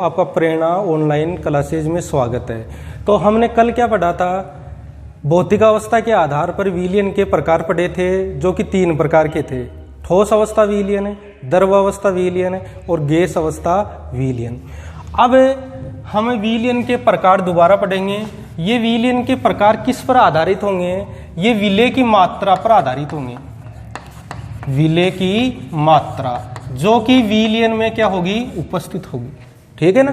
आपका प्रेरणा online classes में स्वागत है। तो हमने कल क्या पढ़ा था? भौतिक अवस्था के आधार पर विलयन के प्रकार पढ़े थे, जो कि 3 प्रकार के थे। ठोस अवस्था विलयन है, द्रव अवस्था विलयन है और गैस अवस्था विलयन। अब हम विलयन के प्रकार दोबारा पढ़ेंगे। ये विलयन के प्रकार किस पर आधारित होंगे? ये विलय की मात्रा पर आधारित होंगे। विलय की मात्रा जो कि विलयन में क्या होगी? उपस्थित होगी। ठीक है ना?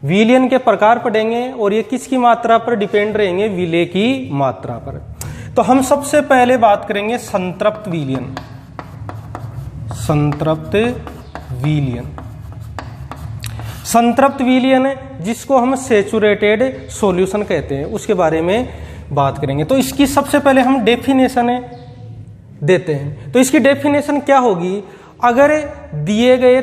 विलयन के प्रकार पढ़ेंगे और ये किसकी मात्रा पर डिपेंड रहेंगे? विलय की मात्रा पर। तो हम सबसे पहले बात करेंगे संतृप्त विलयन। संतृप्त विलयन, संतृप्त विलयन जिसको हम सैचुरेटेड सॉल्यूशन कहते हैं, उसके बारे में बात करेंगे। तो इसकी सबसे पहले हम डेफिनेशन देते हैं। तो इसकी डेफिनेशन क्या होगी? अगर दिए गए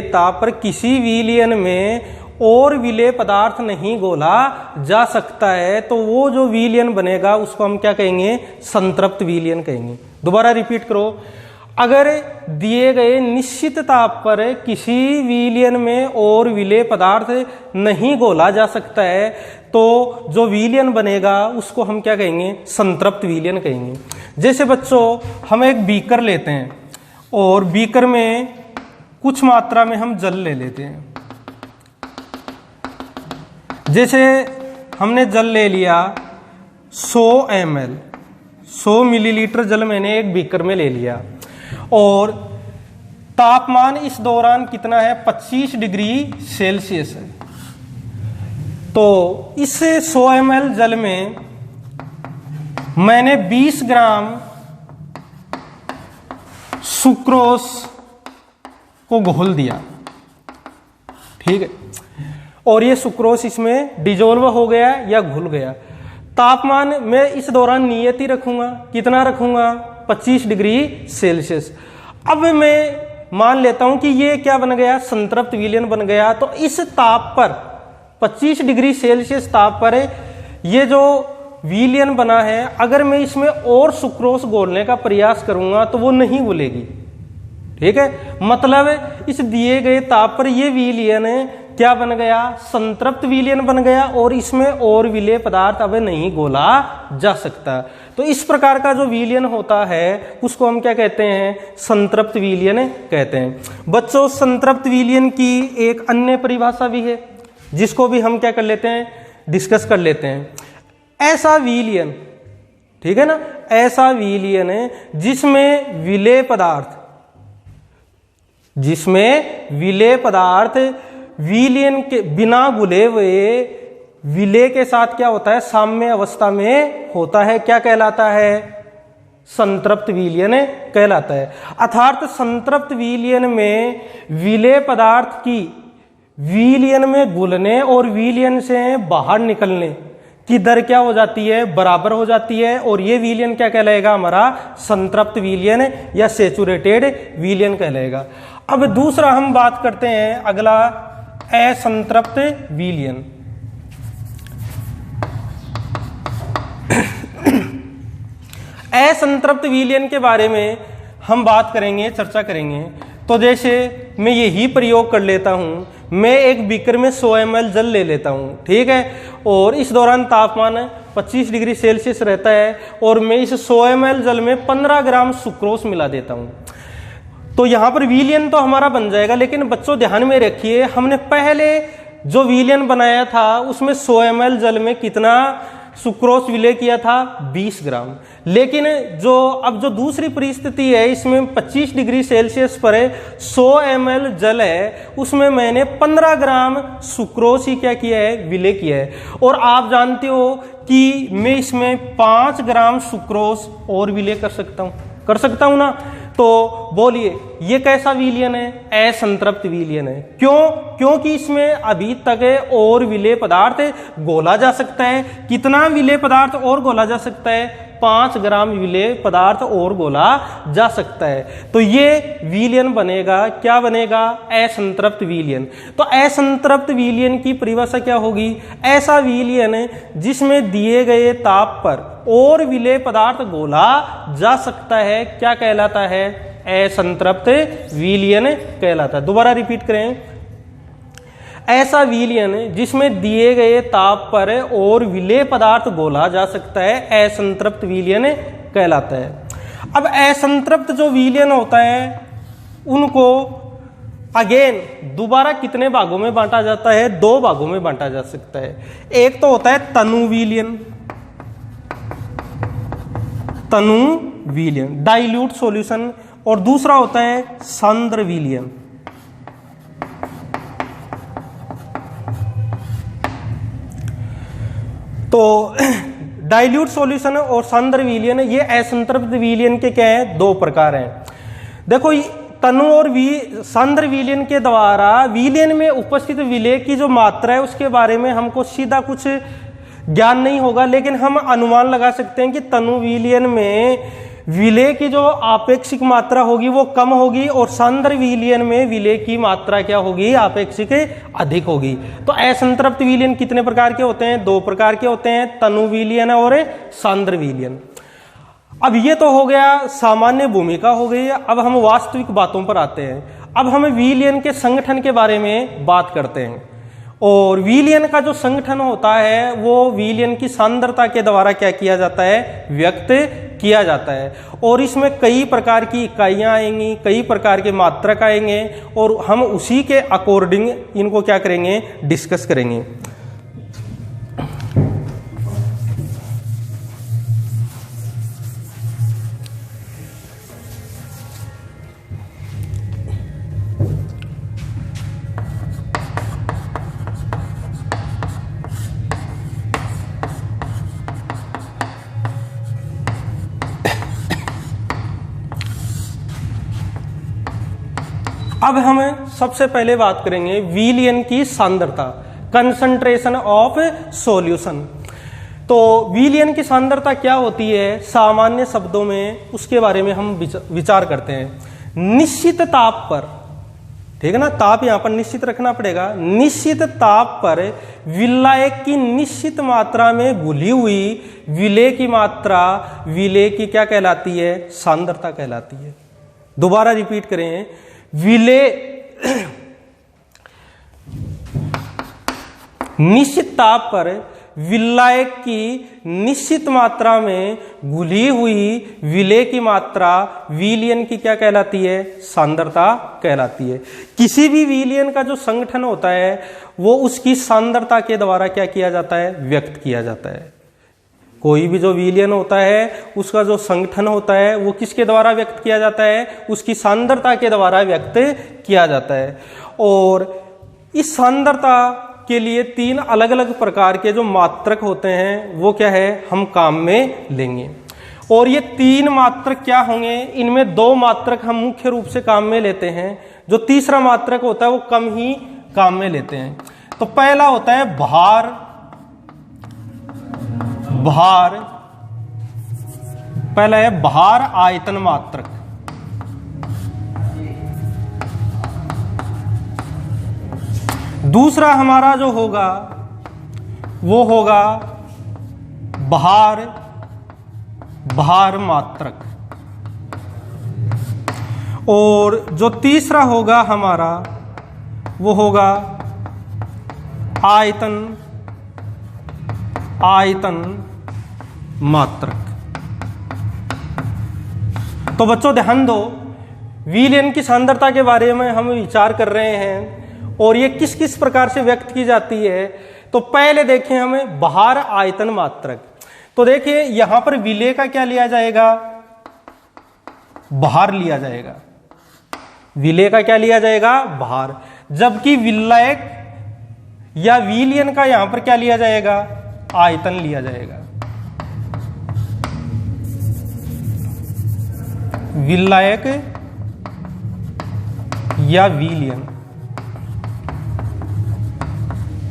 ताप पर किसी विलयन में और विलेय पदार्थ नहीं घोला जा सकता है, तो वो जो विलयन बनेगा उसको हम क्या कहेंगे? संतृप्त विलयन कहेंगे। दोबारा रिपीट करो। अगर दिए गए निश्चित ताप पर किसी विलयन में और विलेय पदार्थ नहीं घोला जा सकता है, तो जो विलयन बनेगा उसको हम क्या कहेंगे? संतृप्त विलयन कहेंगे। जैसे बच्चों, हम एक बीकर लेते हैं और बीकर में कुछ मात्रा में हम जल ले लेते हैं। जैसे हमने जल ले लिया 100 ml, 100 मिलीलीटर जल मैंने एक बीकर में ले लिया और तापमान इस दौरान कितना है? 25 डिग्री सेल्सियस है। तो इस 100 ml जल में मैंने 20 ग्राम सुक्रोस को घोल दिया। ठीक है, और ये सुक्रोस इसमें डिजोल्व हो गया या घुल गया। तापमान मैं इस दौरान नियत ही रखूंगा। कितना रखूंगा? 25 डिग्री सेल्सियस। अब मैं मान लेता हूं कि ये क्या बन गया? संतृप्त विलयन बन गया। तो इस ताप पर 25 डिग्री सेल्सियस ताप पर ये जो विलयन बना है, अगर मैं इसमें और सुक्रोस घोलने का प्रयास करूंगा तो वो नहीं घुलेगी। ठीक है, मतलब इस दिए गए ताप पर ये विलयन क्या बन गया? संतृप्त विलयन बन गया और इसमें और विलेय पदार्थ अब नहीं घोला जा सकता। तो इस प्रकार का जो विलयन होता है उसको हम क्या कहते हैं? संतृप्त विलयन कहते हैं। बच्चों, संतृप्त विलयन की एक अन्य परिभाषा भी है जिसको भी हम क्या कर लेते हैं? डिस्कस कर लेते हैं। ऐसा विलयन, ठीक है ना, ऐसा विलयन है जिसमें विलेय पदार्थ विलयन के बिना घुले हुए विलेय के साथ क्या होता है? साम्य अवस्था में होता है। क्या कहलाता है? संतृप्त विलयन कहलाता है। अर्थात संतृप्त विलयन में विलेय पदार्थ की विलयन में घुलने और विलयन से बाहर निकलने की दर क्या हो जाती है? बराबर हो जाती है। और ये विलयन क्या कहलाएगा? हमारा संतृप्त विलयन या सैचुरेटेड विलयन कहलाएगा। अब दूसरा हम बात करते हैं, अगला असंतृप्त विलयन। असंतृप्त विलयन के बारे में हम बात करेंगे, चर्चा करेंगे। तो जैसे मैं यही प्रयोग कर लेता हूं, मैं एक बीकर में 100 ml जल ले लेता हूं। ठीक है, और इस दौरान तापमान 25 डिग्री सेल्सियस रहता है और मैं इस 100 ml जल में 15 ग्राम सुक्रोस मिला देता हूं। तो यहां पर विलयन तो हमारा बन जाएगा, लेकिन बच्चों ध्यान में रखिए, हमने पहले जो विलयन बनाया था उसमें 100 ml जल में कितना सुक्रोस विलय किया था? 20 ग्राम। लेकिन जो दूसरी परिस्थिति है, इसमें 25 डिग्री सेल्सियस पर 100 ml जल है, उसमें मैंने 15 ग्राम सुक्रोस ही क्या किया है? विलय किया है। और आप जानते हो कि मैं इसमें 5 ग्राम सुक्रोस और विलय कर सकता हूं ना। तो बोलिए, ये कैसा विलयन है? असंतृप्त विलयन है। क्योंकि इसमें अभी तक और विलेय पदार्थ घोला जा सकता है। कितना विलेय पदार्थ और घोला जा सकता है? 5 ग्राम विलेय पदार्थ और घोला जा सकता है। तो ये विलयन बनेगा, क्या बनेगा? असंतृप्त विलयन। तो असंतृप्त विलयन की परिभाषा क्या होगी? ऐसा विलयन जिसमें दिए गए ताप पर और विलेय पदार्थ घोला जा सकता है, क्या कहलाता है? असंतृप्त विलयन कहलाता है। दोबारा रिपीट करें, ऐसा विलयन जिसमें दिए गए ताप पर और विलेय पदार्थ घोला जा सकता है असंतृप्त विलयन कहलाता है। अब असंतृप्त जो विलयन होता है उनको अगेन दोबारा कितने भागों में बांटा जाता है? 2 भागों में बांटा जा सकता है। एक तो होता है तनु विलयन, तनु विलयन डाइल्यूट सॉल्यूशन, और दूसरा होता है सांद्र विलयन। तो डाइल्यूट सॉल्यूशन और सांद्र विलयन ये असंतृप्त विलयन के क्या है? 2 प्रकार हैं। देखो तनु और सांद्र विलयन के द्वारा विलयन में उपस्थित विलेय की जो मात्रा है उसके बारे में हमको सीधा कुछ ज्ञान नहीं होगा, लेकिन हम अनुमान लगा सकते हैं कि तनु विलयन में विलेय की जो आपेक्षिक मात्रा होगी वो कम होगी और सांद्र विलयन में विलेय की मात्रा क्या होगी? आपेक्षिक अधिक होगी। तो असंतृप्त विलयन कितने प्रकार के होते हैं? 2 प्रकार के होते हैं, तनु विलयन और सांद्र विलयन। अब ये तो हो गया सामान्य भूमिका हो गई। अब हम वास्तविक बातों पर आते हैं। अब हम विलयन के संगठन के बारे में बात करते हैं। और विलयन का जो संगठन होता है वो विलयन की सांद्रता के द्वारा क्या किया जाता है? व्यक्त किया जाता है। और इसमें कई प्रकार की इकाइयां आएंगी, कई प्रकार के मात्रक आएंगे और हम उसी के अकॉर्डिंग इनको क्या करेंगे? डिस्कस करेंगे। अब हम सबसे पहले बात करेंगे विलयन की सांद्रता, कंसंट्रेशन ऑफ सॉल्यूशन। तो विलयन की सांद्रता क्या होती है सामान्य शब्दों में, उसके बारे में हम विचार करते हैं। निश्चित ताप पर, ठीक है ना, ताप यहां पर निश्चित रखना पड़ेगा। निश्चित ताप पर विलायक की निश्चित मात्रा में घुली हुई विलेय की मात्रा विलेय की क्या कहलाती है? सांद्रता कहलाती है। दोबारा रिपीट करें, विलेय निश्चित ताप पर विलायक की निश्चित मात्रा में घुली हुई विलेय की मात्रा विलयन की क्या कहलाती है? सांद्रता कहलाती है। किसी भी विलयन का जो संगठन होता है वो उसकी सांद्रता के द्वारा क्या किया जाता है? व्यक्त किया जाता है। कोई भी जो विलयन होता है उसका जो संगठन होता है वो किसके द्वारा व्यक्त किया जाता है? उसकी सांद्रता के द्वारा व्यक्त किया जाता है। और इस सांद्रता के लिए 3 अलग अलग प्रकार के जो मात्रक होते हैं वो क्या है? हम काम में लेंगे। और ये 3 मात्रक क्या होंगे? इनमें 2 मात्रक हम मुख्य रूप से काम में लेते हैं, जो तीसरा मात्रक होता है वो कम ही काम में लेते हैं। तो पहला होता है भार, पहला है भार आयतन मात्रक। दूसरा हमारा जो होगा वो होगा भार मात्रक। और जो तीसरा होगा हमारा वो होगा आयतन मात्रक। तो बच्चों ध्यान दो, विलयन की सांद्रता के बारे में हम विचार कर रहे हैं और ये किस किस प्रकार से व्यक्त की जाती है। तो पहले देखें हमें भार आयतन मात्रक। तो देखिए यहां पर विलेय का क्या लिया जाएगा? भार लिया जाएगा। विलेय का क्या लिया जाएगा? भार। जबकि विलायक या विलयन का यहां पर क्या लिया जाएगा? आयतन लिया जाएगा। विलायक या विलयन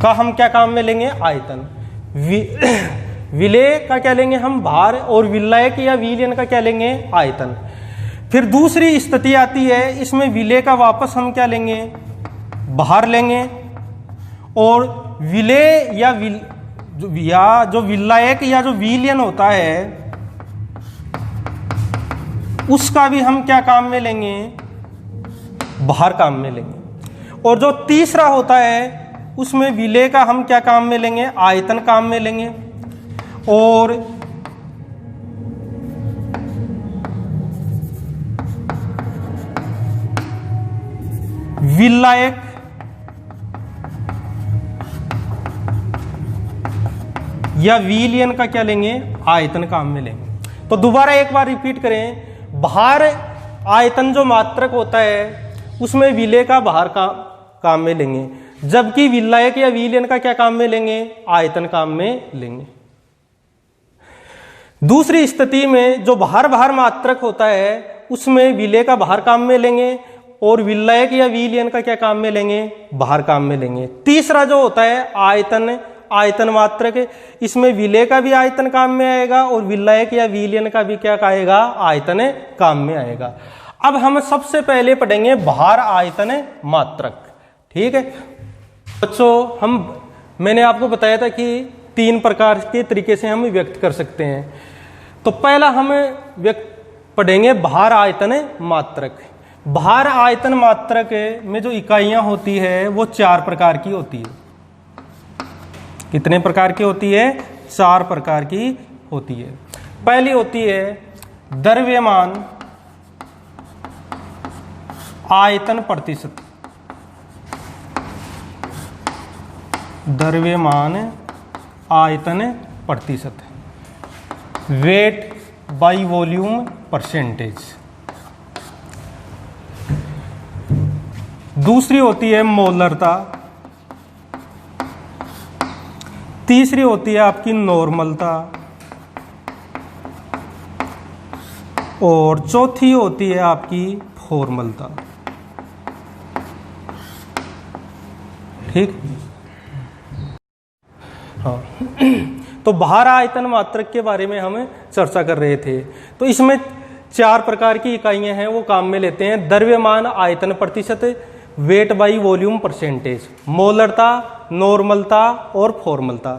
का हम क्या काम में लेंगे? आयतन। विलेय का क्या लेंगे हम? भार। और विलायक या विलयन का क्या लेंगे? आयतन। फिर दूसरी स्थिति आती है, इसमें विलेय का वापस हम क्या लेंगे? भार लेंगे। और विलेय या जो विलायक या जो विलयन होता है उसका भी हम क्या काम में लेंगे? भार काम में लेंगे। और जो तीसरा होता है उसमें विलेय का हम क्या काम में लेंगे, आयतन काम में लेंगे। और विलायक या विलयन का क्या लेंगे, आयतन काम में लेंगे। तो दोबारा एक बार रिपीट करें, भार आयतन जो मात्रक होता है उसमें विलेय का भार का काम में लेंगे, जबकि विलायक या विलयन का क्या काम में लेंगे, आयतन काम में लेंगे। दूसरी स्थिति में जो भार मात्रक होता है उसमें विलेय का भार काम में लेंगे और विलायक या विलयन का क्या काम में लेंगे, भार काम में लेंगे। तीसरा जो होता है आयतन मात्रक, इसमें विलेय का भी आयतन काम में आएगा और विलायक या विलयन का भी क्या आएगा, आयतन काम में आएगा। अब हम सबसे पहले पढ़ेंगे भार आयतन मात्रक। ठीक है बच्चों, मैंने आपको बताया था कि 3 प्रकार के तरीके से हम व्यक्त कर सकते हैं। तो पहला हम पढ़ेंगे भार आयतन मात्रक। भार आयतन मात्रक में जो इकाइयां होती है वो 4 प्रकार की होती है। कितने प्रकार की होती है, 4 प्रकार की होती है। पहली होती है द्रव्यमान आयतन प्रतिशत। द्रव्यमान आयतन प्रतिशत, वेट बाई वॉल्यूम परसेंटेज। दूसरी होती है मोलरता। तीसरी होती है आपकी नॉर्मलता और चौथी होती है आपकी फॉर्मलता। ठीक, हाँ। तो भार आयतन मात्रक के बारे में हम चर्चा कर रहे थे। तो इसमें 4 प्रकार की इकाइयां हैं वो काम में लेते हैं। द्रव्यमान आयतन प्रतिशत, वेट बाई वॉल्यूम परसेंटेज, मोलरता, नॉर्मलता और फॉर्मलता।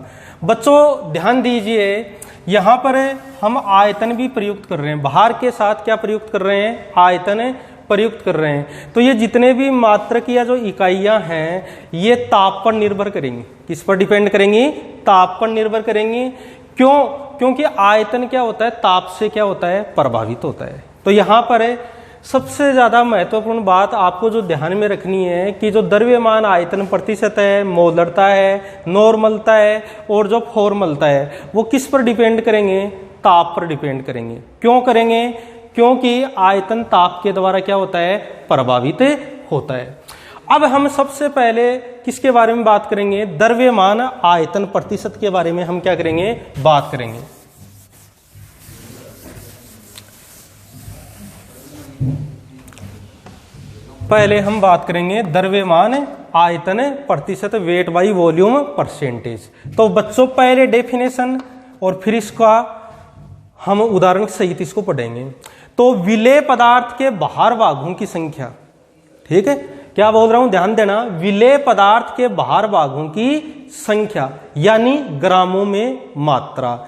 बच्चों ध्यान दीजिए, यहाँ पर हम आयतन भी प्रयुक्त कर रहे हैं। भार के साथ क्या प्रयुक्त कर रहे हैं, आयतन प्रयुक्त कर रहे हैं। तो ये जितने भी मात्रक या जो इकाइयां हैं ये ताप पर निर्भर करेंगी। किस पर डिपेंड करेंगी, ताप पर निर्भर करेंगी। क्यों, क्योंकि आयतन क्या होता है, ताप से क्या होता है, प्रभावित होता है। तो यहाँ पर सबसे ज्यादा महत्वपूर्ण बात आपको जो ध्यान में रखनी है कि जो द्रव्यमान आयतन प्रतिशत है, मोलरता है, नॉर्मलता है और जो फॉर्मलता है वो किस पर डिपेंड करेंगे, ताप पर डिपेंड करेंगे। क्यों करेंगे, क्योंकि आयतन ताप के द्वारा क्या होता है, प्रभावित होता है। अब हम सबसे पहले किसके बारे में बात करेंगे, द्रव्यमान आयतन प्रतिशत के बारे में हम क्या करेंगे, बात करेंगे। पहले हम बात करेंगे द्रव्यमान आयतन प्रतिशत, वेट बाई वॉल्यूम परसेंटेज। तो बच्चों पहले डेफिनेशन और फिर इसका हम उदाहरण सहित इसको पढ़ेंगे। तो विलेय पदार्थ के बाहर भागों की संख्या, ठीक है, क्या बोल रहा हूं ध्यान देना, विलेय पदार्थ के बाहर भागों की संख्या यानी ग्रामों में मात्रा।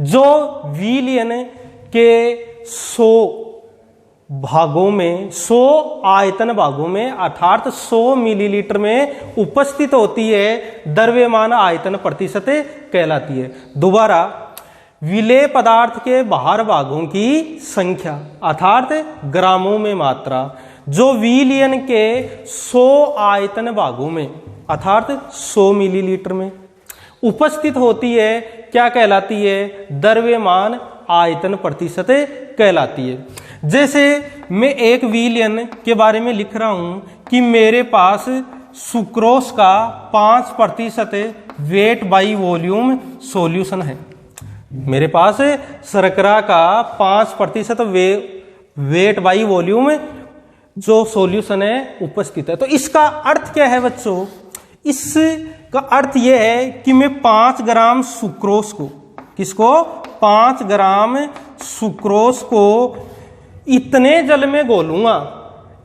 जो विलयन के 100 भागों में, 100 आयतन भागों में अर्थात 100 मिलीलीटर में उपस्थित होती है, द्रव्यमान आयतन प्रतिशत कहलाती है। दोबारा, विलेय पदार्थ के बाहर भागों की संख्या अर्थात ग्रामों में मात्रा जो विलयन के 100 आयतन भागों में अर्थात 100 मिलीलीटर में उपस्थित होती है, क्या कहलाती है, द्रव्यमान आयतन प्रतिशत कहलाती है। जैसे मैं एक विलयन के बारे में लिख रहा हूं कि मेरे पास सुक्रोज का 5% वेट बाई वॉल्यूम सॉल्यूशन है। मेरे पास शर्करा का 5% वेट बाई वॉल्यूम जो सॉल्यूशन है उपस्थित है। तो इसका अर्थ क्या है बच्चों, इसका अर्थ यह है कि मैं 5 ग्राम सुक्रोज को, किसको, 5 ग्राम सुक्रोज को इतने जल में घोलूंगा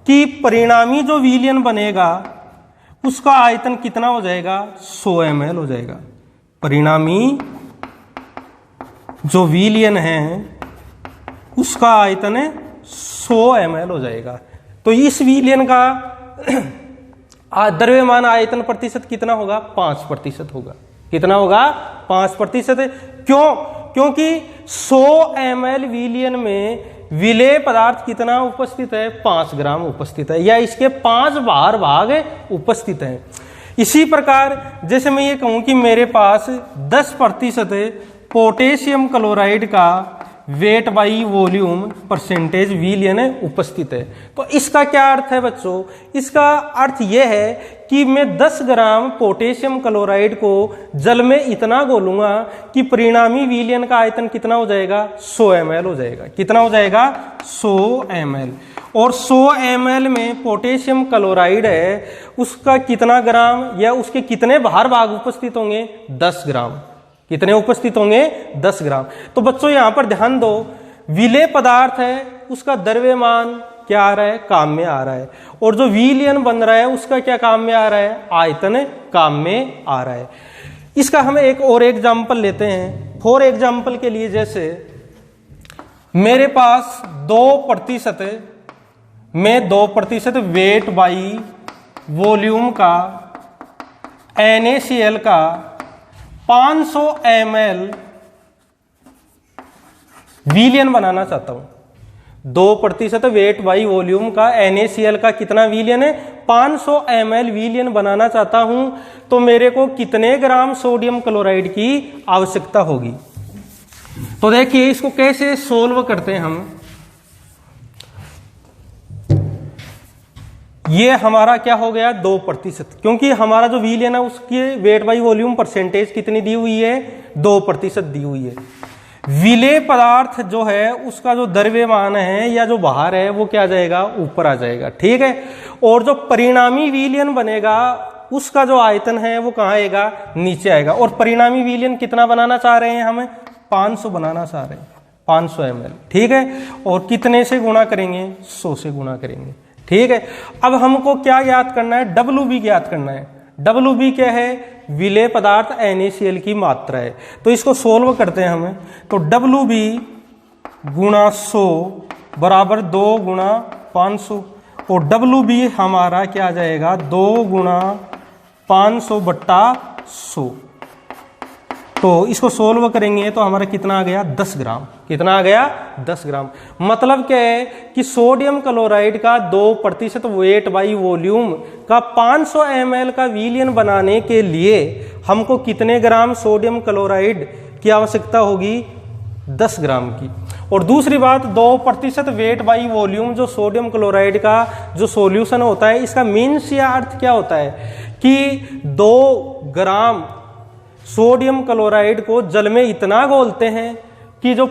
कि परिणामी जो विलयन बनेगा उसका आयतन कितना हो जाएगा, 100 ml हो जाएगा। परिणामी जो विलयन है उसका आयतन 100 ml हो जाएगा। तो इस विलयन का द्रव्यमान आयतन प्रतिशत कितना होगा? 5% होगा। कितना होगा? 5%। क्यों? क्योंकि 100 ml विलियन में विलेय पदार्थ कितना उपस्थित है? 5 ग्राम उपस्थित है, या इसके 5 बाहर भाग उपस्थित है। इसी प्रकार जैसे मैं ये कहूं कि मेरे पास 10% पोटेशियम क्लोराइड का वेट बाई वॉल्यूम परसेंटेज विलियन उपस्थित है, तो इसका क्या अर्थ है बच्चों? इसका अर्थ यह है कि मैं 10 ग्राम पोटेशियम क्लोराइड को जल में इतना घोलूंगा कि परिणामी विलियन का आयतन कितना हो जाएगा? 100 ml हो जाएगा। कितना हो जाएगा? 100 ml। और 100 ml में पोटेशियम क्लोराइड है, उसका कितना ग्राम या उसके कितने बाहर भाग उपस्थित होंगे? 10 ग्राम। कितने उपस्थित होंगे? 10 ग्राम। तो बच्चों यहां पर ध्यान दो, विलेय पदार्थ है उसका द्रव्यमान क्या आ रहा है? काम में आ रहा है। और जो विलियन बन रहा है उसका क्या काम में आ रहा है? आयतन काम में आ रहा है। इसका हम एक और एग्जाम्पल लेते हैं। फॉर एग्जाम्पल के लिए, जैसे मेरे पास 2% में 2% वेट बाई वॉल्यूम का NaCl का 500 ml विलियन बनाना चाहता हूं। 2% वेट बाई वॉल्यूम का NaCl का कितना विलियन है? 500 ml विलियन बनाना चाहता हूं, तो मेरे को कितने ग्राम सोडियम क्लोराइड की आवश्यकता होगी? तो देखिए इसको कैसे सोल्व करते हैं हम। ये हमारा क्या हो गया? 2%, क्योंकि हमारा जो विलियन है उसकी वेट बाई वॉल्यूम परसेंटेज कितनी दी हुई है? 2% दी हुई है। विलेय पदार्थ जो है उसका जो द्रव्यमान है या जो बाहर है वो क्या आ जाएगा? ऊपर आ जाएगा। ठीक है। और जो परिणामी विलियन बनेगा उसका जो आयतन है वो कहाँ आएगा? नीचे आएगा। और परिणामी विलियन कितना बनाना चाह रहे हैं? हमें 500 बनाना चाह रहे हैं, 500 ml। ठीक है। और कितने से गुणा करेंगे? 100 से गुणा करेंगे। ठीक है। अब हमको क्या ज्ञात करना है? WB ज्ञात करना है। WB क्या है? विलेय पदार्थ NaCl की मात्रा है। तो इसको सोल्व करते हैं हमें। तो WB गुणा 100 बराबर 2 गुणा 500, और WB हमारा क्या आ जाएगा? 2 गुणा 500 बट्टा 100। तो इसको सोल्व करेंगे तो हमारा कितना आ गया? 10 ग्राम। कितना आ गया? 10 ग्राम। मतलब क्या है कि सोडियम क्लोराइड का 2% वेट बाई वॉल्यूम का 500 ml का विलियन बनाने के लिए हमको कितने ग्राम सोडियम क्लोराइड की आवश्यकता होगी? 10 ग्राम की। और दूसरी बात, 2% वेट बाई वॉल्यूम जो सोडियम क्लोराइड का जो सॉल्यूशन होता है, इसका मीन्स या अर्थ क्या होता है कि 2 ग्राम सोडियम क्लोराइड को जल में इतना घोलते हैं कि जो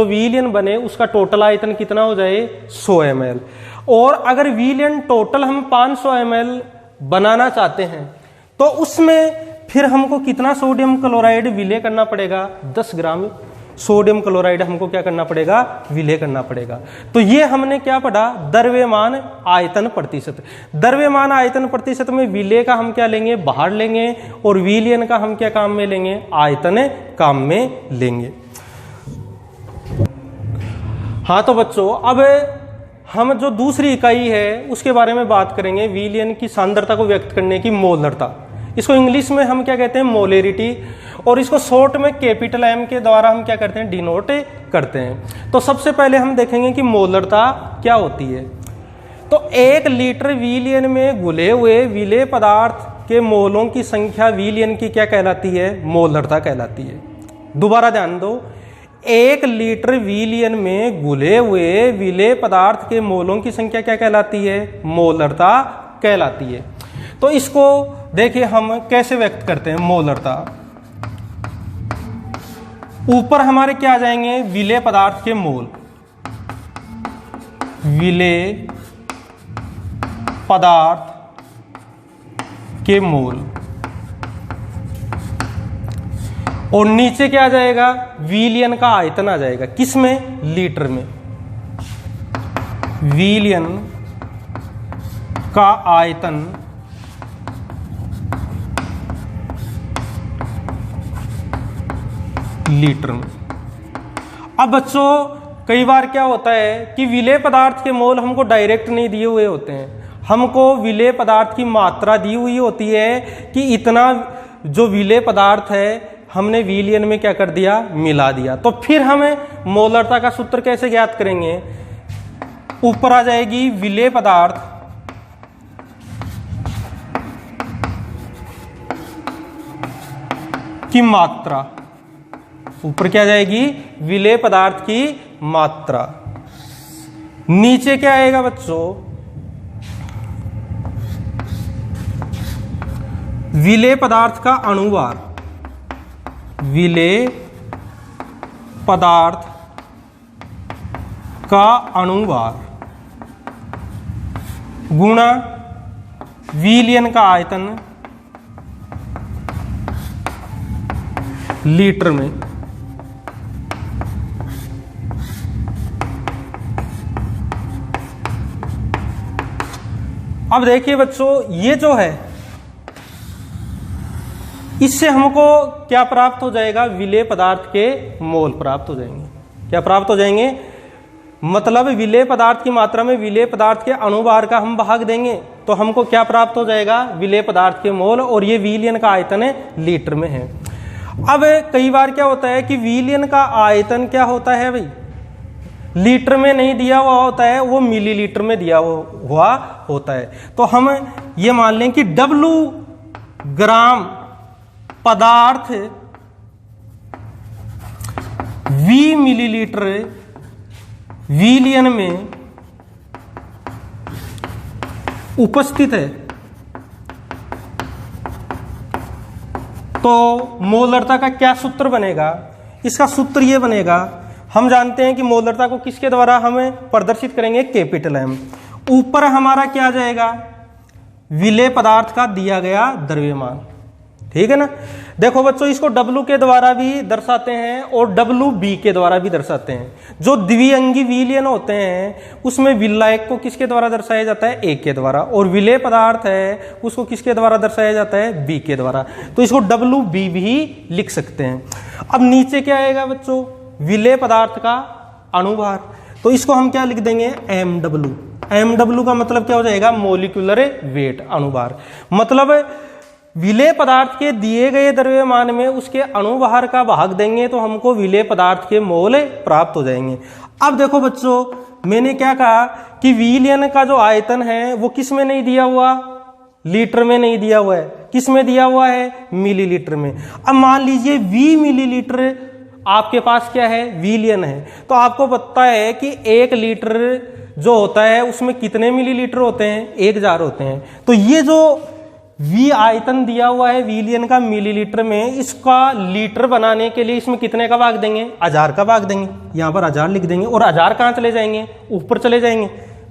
विलियन बने उसका टोटल आयतन कितना हो जाए? 100 ml। और अगर विलियन टोटल हम 500 ml बनाना चाहते हैं तो उसमें फिर हमको कितना सोडियम क्लोराइड विलेय करना पड़ेगा? 10 ग्राम सोडियम क्लोराइड हमको क्या करना पड़ेगा? विलेय करना पड़ेगा। तो ये हमने क्या पढ़ा? द्रव्यमान आयतन प्रतिशत। द्रव्यमान आयतन प्रतिशत में विलेय का हम क्या लेंगे? बाहर लेंगे, और विलियन का हम क्या काम में लेंगे? आयतन काम में लेंगे। हाँ तो बच्चों, अब हम जो दूसरी इकाई है उसके बारे में बात करेंगे, विलियन की सांद्रता को व्यक्त करने की मोलरता। इसको इंग्लिश में हम क्या कहते हैं? मोलेरिटी। और इसको शॉर्ट में कैपिटल M के द्वारा हम क्या करते हैं? डिनोट करते हैं। तो सबसे पहले हम देखेंगे कि मोलरता क्या होती है। तो 1 लीटर विलियन में घुले हुए विलेय पदार्थ के मोलों की संख्या विलियन की क्या कहलाती है? मोलरता कहलाती है। दोबारा ध्यान दो, 1 लीटर विलियन में घुले हुए विलेय पदार्थ के मोलों की संख्या क्या कहलाती है? मोलरता कहलाती है। तो इसको देखिए हम कैसे व्यक्त करते हैं मोलरता। ऊपर हमारे क्या आ जाएंगे? विलेय पदार्थ के मोल, विलेय पदार्थ के मोल, और नीचे क्या आ जाएगा? विलियन का आयतन आ जाएगा। किसमें? लीटर में। विलियन का आयतन लीटर में। अब बच्चों कई बार क्या होता है कि विलेय पदार्थ के मोल हमको डायरेक्ट नहीं दिए हुए होते हैं, हमको विलेय पदार्थ की मात्रा दी हुई होती है कि इतना जो विलेय पदार्थ है हमने विलयन में क्या कर दिया, मिला दिया। तो फिर हमें मोलरता का सूत्र कैसे ज्ञात करेंगे, ऊपर आ जाएगी विलेय पदार्थ की मात्रा, ऊपर क्या जाएगी, विलेय पदार्थ की मात्रा, नीचे क्या आएगा बच्चों, विलेय पदार्थ का अणुभार, विलेय पदार्थ का अणुभार गुणा विलयन का आयतन लीटर में। अब देखिए बच्चों, ये जो है इससे हमको क्या प्राप्त हो जाएगा, विलेय पदार्थ के मोल प्राप्त हो जाएंगे। क्या प्राप्त हो जाएंगे, मतलब विलेय पदार्थ की मात्रा में विलेय पदार्थ के अणुभार का हम भाग देंगे तो हमको क्या प्राप्त हो जाएगा, विलेय पदार्थ के मोल, और ये विलयन का आयतन लीटर में है। अब कई बार क्या होता है कि विलयन का आयतन क्या होता है भाई, लीटर में नहीं दिया हुआ होता है, वो मिलीलीटर में दिया हुआ होता है। तो हम ये मान लें कि W ग्राम पदार्थ V मिलीलीटर विलयन में उपस्थित है, तो मोलरता का क्या सूत्र बनेगा, इसका सूत्र ये बनेगा, हम जानते हैं कि मोलरता को किसके द्वारा हमें प्रदर्शित करेंगे, कैपिटल M। ऊपर हमारा क्या आ जाएगा, विलेय पदार्थ का दिया गया द्रव्यमान, ठीक है ना। देखो बच्चों, इसको W के द्वारा भी दर्शाते हैं और WB के द्वारा भी दर्शाते हैं। जो द्विअंगी विलयन होते हैं उसमें विलायक को किसके द्वारा दर्शाया जाता है, A के द्वारा, और विलेय पदार्थ है उसको किसके द्वारा दर्शाया जाता है, B के द्वारा। तो इसको WB भी लिख सकते हैं। अब नीचे क्या आएगा बच्चों, विलेय पदार्थ का अणुभार, तो इसको हम क्या लिख देंगे, MW। MW का मतलब क्या हो जाएगा, मोलिकुलर वेट, अणुभार। मतलब विलेय पदार्थ के दिए गए द्रव्यमान में उसके अणुभार का भाग देंगे तो हमको विलेय पदार्थ के मोल प्राप्त हो जाएंगे। अब देखो बच्चों, मैंने क्या कहा कि विलयन का जो आयतन है वो किस में नहीं दिया हुआ, लीटर में नहीं दिया हुआ है, किस में दिया हुआ है, मिलीलीटर में। अब मान लीजिए V मिलीलीटर आपके पास क्या है, विलयन है, तो आपको पता है कि 1 लीटर जो होता है उसमें कितने मिलीलीटर होते हैं, 1000 होते हैं। तो ये जो V आयतन दिया हुआ है विलयन का मिलीलीटर में, इसका लीटर बनाने के लिए इसमें कितने का भाग देंगे, 1000 का भाग देंगे। यहां पर 1000 लिख देंगे, और 1000 कहां चले जाएंगे, ऊपर चले जाएंगे।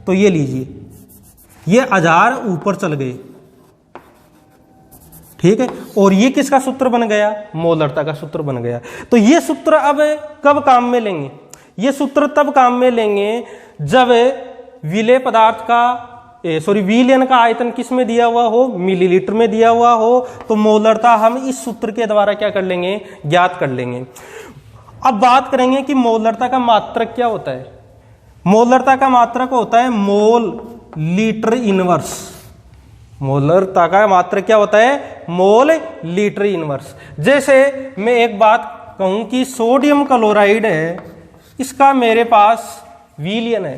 तो ये लीजिए, ये 1000 ऊपर चल गए, ठीक है। और ये किसका सूत्र बन गया, मोलरता का सूत्र बन गया। तो ये सूत्र अब कब काम में लेंगे, ये सूत्र तब काम में लेंगे जब विलेय पदार्थ का विलयन का आयतन किस में दिया हुआ हो, मिलीलीटर में दिया हुआ हो। तो मोलरता हम इस सूत्र के द्वारा क्या कर लेंगे, ज्ञात कर लेंगे। अब बात करेंगे कि मोलरता का मात्रक क्या होता है। मोलरता का मात्रक होता है मोल लीटर इनवर्स। मोलरता का मात्रक क्या होता है, मोल लीटर इनवर्स। जैसे मैं एक बात कहूं कि सोडियम क्लोराइड है, इसका मेरे पास विलयन है,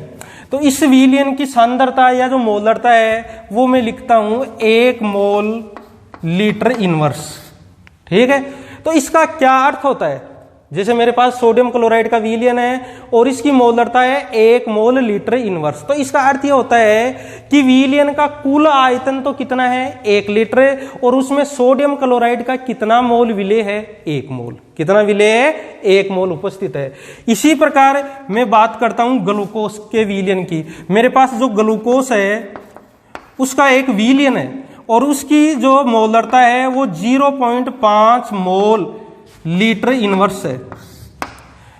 तो इस विलयन की सांद्रता या जो मोलरता है वो मैं लिखता हूं 1 मोल लीटर इनवर्स, ठीक है। तो इसका क्या अर्थ होता है, जैसे मेरे पास सोडियम क्लोराइड का विलयन है और इसकी मोलरता है 1 मोल लीटर इनवर्स, तो इसका अर्थ ये होता है कि विलयन का कुल आयतन तो कितना है, 1 लीटर, और उसमें सोडियम क्लोराइड का कितना मोल विलेय है, 1 मोल। कितना विलेय है, 1 मोल उपस्थित है। इसी प्रकार मैं बात करता हूं ग्लूकोज के विलयन की। मेरे पास जो ग्लूकोज है उसका एक विलयन है और उसकी जो मोलरता है वो 0.5 मोल लीटर इनवर्स है।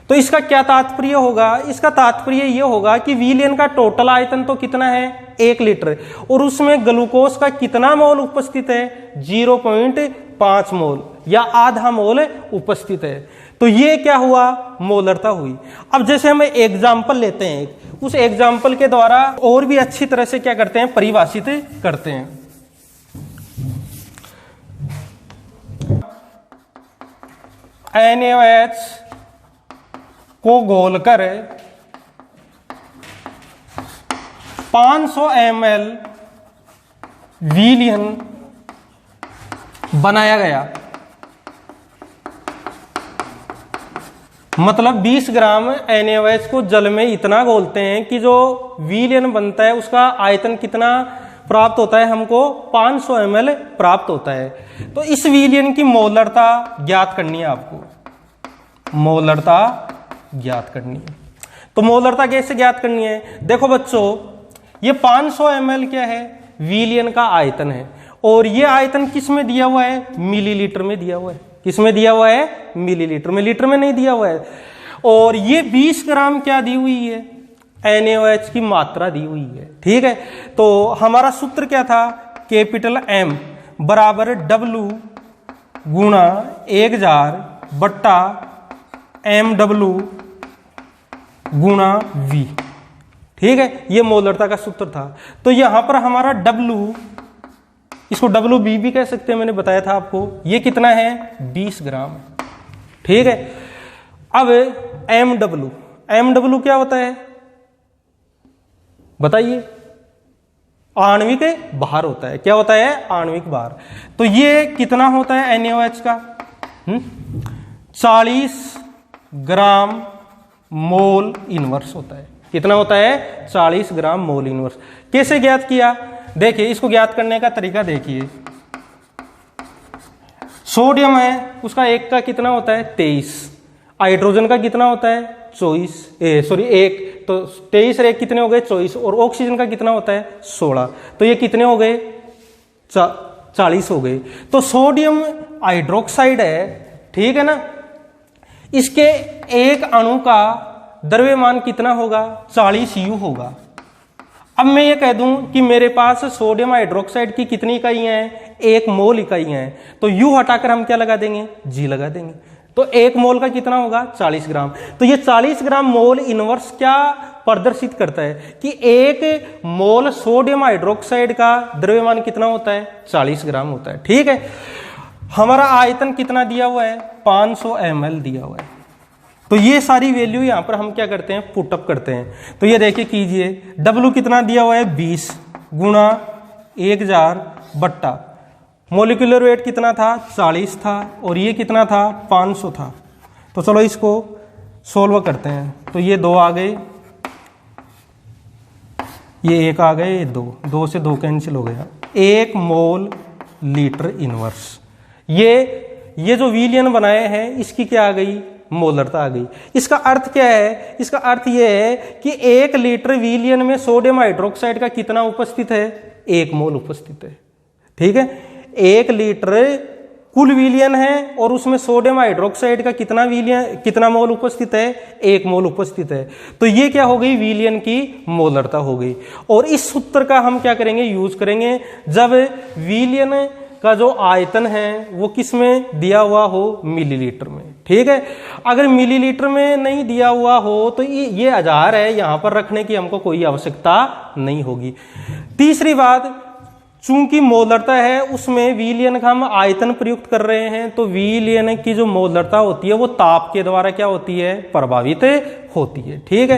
तो इसका क्या तात्पर्य होगा, इसका तात्पर्य यह होगा कि विलयन का टोटल आयतन तो कितना है, 1 लीटर, और उसमें ग्लूकोज का कितना मोल उपस्थित है, 0.5 मोल या आधा मोल उपस्थित है। तो ये क्या हुआ, मोलरता हुई। अब जैसे हम एग्जाम्पल लेते हैं, उस एग्जाम्पल के द्वारा और भी अच्छी तरह से क्या करते हैं, परिभाषित करते हैं। NaOH को घोलकर 500 ml विलयन बनाया गया, मतलब 20 ग्राम NaOH को जल में इतना घोलते हैं कि जो विलयन बनता है उसका आयतन कितना प्राप्त होता है, हमको 500 ml प्राप्त होता है। तो इस विलयन की मोलरता ज्ञात करनी है, आपको मोलरता ज्ञात करनी है। तो मोलरता कैसे ज्ञात करनी है, देखो बच्चों, ये 500 ml क्या है, विलयन का आयतन है, और ये आयतन किस में दिया हुआ है, मिलीलीटर में दिया हुआ है। किस में दिया हुआ है, मिलीलीटर में, लीटर में नहीं दिया हुआ है। और ये 20 ग्राम क्या दी हुई है, NaOH की मात्रा दी हुई है। ठीक है, तो हमारा सूत्र क्या था, कैपिटल M बराबर W गुणा 1000 बट्टा MW गुणा V। ठीक है, ये मोलरता का सूत्र था। तो यहां पर हमारा W, इसको WB भी कह सकते हैं, मैंने बताया था आपको, ये कितना है, 20 ग्राम। ठीक है, अब MW क्या होता है बताइए, आणविक भार होता है। क्या होता है, आणविक भार। तो ये कितना होता है NaOH का, 40 ग्राम मोल इनवर्स होता है। कितना होता है, 40 ग्राम मोल इनवर्स। कैसे ज्ञात किया, देखिए इसको ज्ञात करने का तरीका देखिए। सोडियम है, उसका एक का कितना होता है, 23। हाइड्रोजन का कितना होता है, 1, तो 23 और 1 कितने हो गए, 24। और ऑक्सीजन का कितना होता है, 16। तो ये कितने हो गए, 40 हो गए। तो सोडियम हाइड्रोक्साइड है, ठीक है ना, इसके एक अणु का द्रव्यमान कितना होगा, 40 U होगा। अब मैं ये कह दूं कि मेरे पास सोडियम हाइड्रोक्साइड की कितनी इकाइयां हैं, 1 मोल इकाइयां हैं। तो U हटाकर हम क्या लगा देंगे, G लगा देंगे। तो 1 मोल का कितना होगा, 40 ग्राम। तो ये 40 ग्राम मोल इनवर्स क्या प्रदर्शित करता है कि 1 मोल सोडियम हाइड्रोक्साइड का द्रव्यमान कितना होता है, 40 ग्राम होता है। ठीक है, हमारा आयतन कितना दिया हुआ है, 500 ml दिया हुआ है। तो ये सारी वैल्यू यहां पर हम क्या करते हैं, पुटअप करते हैं। तो ये देखिए कीजिए, W कितना दिया हुआ है, 20 गुणा 1000 बट्टा मोलिकुलर वेट कितना था, 40 था, और ये कितना था, 500 था। तो चलो इसको सोल्व करते हैं। तो ये 2 आ गए, ये 1 आ गए, ये 2 से 2 कैंसिल हो गया। 1 मोल लीटर इनवर्स। ये जो विलयन बनाए हैं इसकी क्या आ गई, मोलरता आ गई। इसका अर्थ क्या है, इसका अर्थ यह है कि 1 लीटर विलयन में सोडियम हाइड्रोक्साइड का कितना उपस्थित है, 1 मोल उपस्थित है। ठीक है, 1 लीटर कुल विलयन है और उसमें सोडियम हाइड्रोक्साइड का कितना मोल उपस्थित है, 1 मोल उपस्थित है। तो ये क्या हो गई, विलयन की मोलरता हो गई। और इस सूत्र का हम क्या करेंगे, यूज करेंगे जब विलयन का जो आयतन है वो किस में दिया हुआ हो, मिलीलीटर में। ठीक है, अगर मिलीलीटर में नहीं दिया हुआ हो तो ये 1000 है, यहां पर रखने की हमको कोई आवश्यकता नहीं होगी। तीसरी बात, चूंकि मोलरता है उसमें विलयन का हम आयतन प्रयुक्त कर रहे हैं, तो विलयन की जो मोलरता होती है वो ताप के द्वारा क्या होती है, प्रभावित होती है। ठीक है,